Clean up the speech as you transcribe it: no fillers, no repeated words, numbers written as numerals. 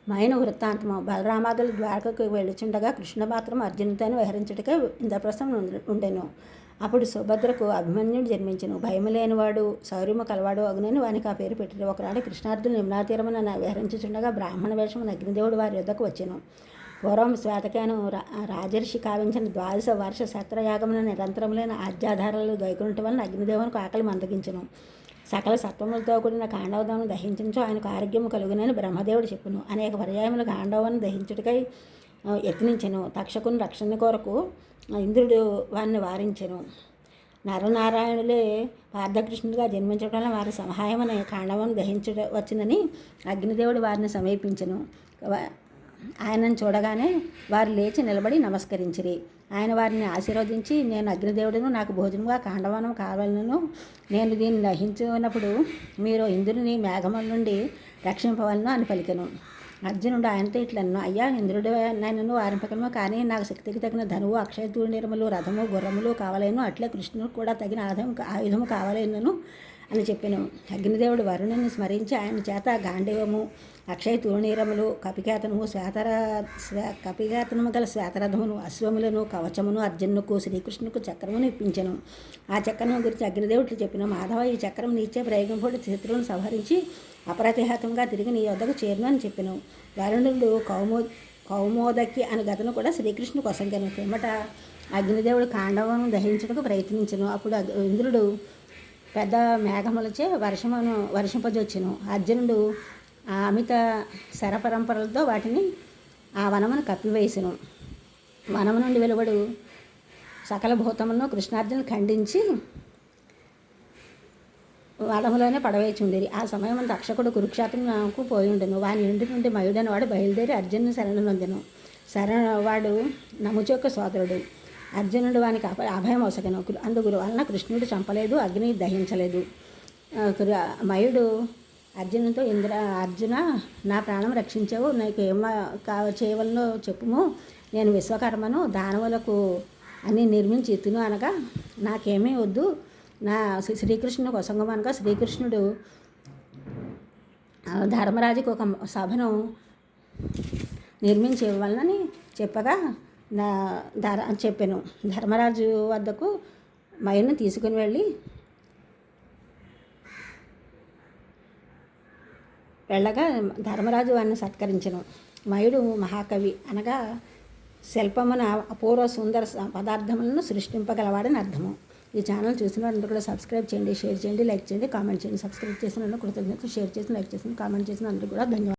మైన వృత్తాంతము. బలరామాదులు ద్వారకకు వెళ్ళుచుండగా కృష్ణ మాత్రం అర్జునుతో వ్యవహరించుటకే ఇంద్రప్రస్థం ఉండెను. అప్పుడు సుభద్రకు అభిమన్యుడు జన్మించెను. భయము లేనివాడు శౌర్యము కలవాడు అగునని వానికి ఆ పేరు పెట్టిరు. ఒకనాడు కృష్ణార్జునులు యమునా తీరమున విహరించుచుండగా బ్రాహ్మణ వేషమున అగ్నిదేవుడు వారి యొద్దకు వచ్చెను. పూర్వం శ్వేతకేను రాజర్షి కావించిన 12 వర్ష సత్రయాగమున నిరంతరములైన ఆజ్యాధారాలు గైకొనటం వలన అగ్నిదేవునికి ఆకలి మందగించెను. సకల సత్వములతో కూడిన కాండవదమును దహించు ఆయనకు ఆరోగ్యము కలుగునని బ్రహ్మదేవుడు చెప్పును. అనేక పర్యాయములు కాండవను దహించుటకై యత్నించెను. తక్షకుని రక్షణ కొరకు ఇంద్రుడు వారిని వారించెను. నరనారాయణులే పార్థకృష్ణుడిగా జన్మించడం వల్ల వారి సహాయమని కాండవను దహించవచ్చునని అగ్నిదేవుడు వారిని సమీపించెను. ఆయనను చూడగానే వారు లేచి నిలబడి నమస్కరించిరి. ఆయన వారిని ఆశీర్వదించి, నేను అగ్నిదేవుడును, నాకు భోజనముగా కాండవనం కావాలను. నేను దీన్ని దహించినప్పుడు మీరు ఇంద్రుని మేఘముల నుండి రక్షింపవలను అని పలికెను. అర్జునుడు ఆయనతో ఇట్లను, అయ్యా ఇంద్రుడు నన్ను వారింపకను, కానీ నాకు శక్తికి తగిన ధనువు, అక్షయ తూణీరములు, రథము, గుర్రములు కావాలేను. అట్లే కృష్ణుడు కూడా తగిన ఆయుధము కావాలేను అని చెప్పాను. అగ్నిదేవుడు వరుణుని స్మరించి ఆయన చేత గాంధీవము, అక్షయ తూణీరములు, కపికేతనము గల శ్వేతరథమును, అశ్వములను, కవచమును అర్జునుకు శ్రీకృష్ణుకు చక్రమును ఇప్పించెను. ఆ చక్రము గురించి అగ్నిదేవుడు చెప్పిన, మాధవ ఈ చక్రం నీచే ప్రయోగింపుడు శత్రువులను సంహరించి అప్రతిహతంగా తిరిగి నీ వద్దకు చేరును అని చెప్పాను. వరుణుడు కౌమోదకి అని గతను కూడా శ్రీకృష్ణుకు వసంగను. పిమ్మట అగ్నిదేవుడు కాండవను దహించుటకు ప్రయత్నించను. అప్పుడు ఇంద్రుడు పెద్ద మేఘములచే వర్షింపజొచ్చెను. అర్జునుడు ఆ అమిత శరపరంపరలతో వాటిని ఆ వనమును కప్పివేసెను. వనము నుండి వెలువడు సకల భూతములను కృష్ణార్జునులు ఖండించి వనములోనే పడవేచుండేది. ఆ సమయం తక్షకుడు కురుక్షేత్రంకు పోయి ఉండెను. వాని ఇంటి నుండి మయుడని వాడు బయలుదేరి అర్జునుని శరణు నొందెను. వాడు నముచు యొక్క సోదరుడు. అర్జునుడు వానికి అభయం ఒసగను. అందుగురు వలన కృష్ణుడు చంపలేదు, అగ్ని దహించలేదు. మయుడు అర్జునుతో, అర్జున, నా ప్రాణం రక్షించావు, నీకు ఏమ చేయవలనో చెప్పుము. నేను విశ్వకర్మను, దానవులకు అన్నీ నిర్మించి తిను అనగా నాకేమీ వద్దు, నా శ్రీకృష్ణునికి వసంగం అనగా శ్రీకృష్ణుడు ధర్మరాజుకు ఒక సభను నిర్మించి ఇవ్వాలని చెప్పగా చెప్పాను. ధర్మరాజు వద్దకు మయుని తీసుకుని వెళ్ళి వెళ్ళగా ధర్మరాజు వారిని సత్కరించెను. మయుడు మహాకవి అనగా శిల్పమున అపూర్వ సుందర పదార్థములను సృష్టింపగలవాడని అర్థము. ఈ ఛానల్ చూసిన వారందరూ కూడా సబ్స్క్రైబ్ చేయండి, షేర్ చేయండి, లైక్ చేయండి, కామెంట్ చేయండి. సబ్స్క్రైబ్ చేసిన కృతజ్ఞతలు, షేర్ చేసిన, లైక్ చేసిన, కామెంట్ చేసిన అందరూ కూడా ధన్యవాదాలు.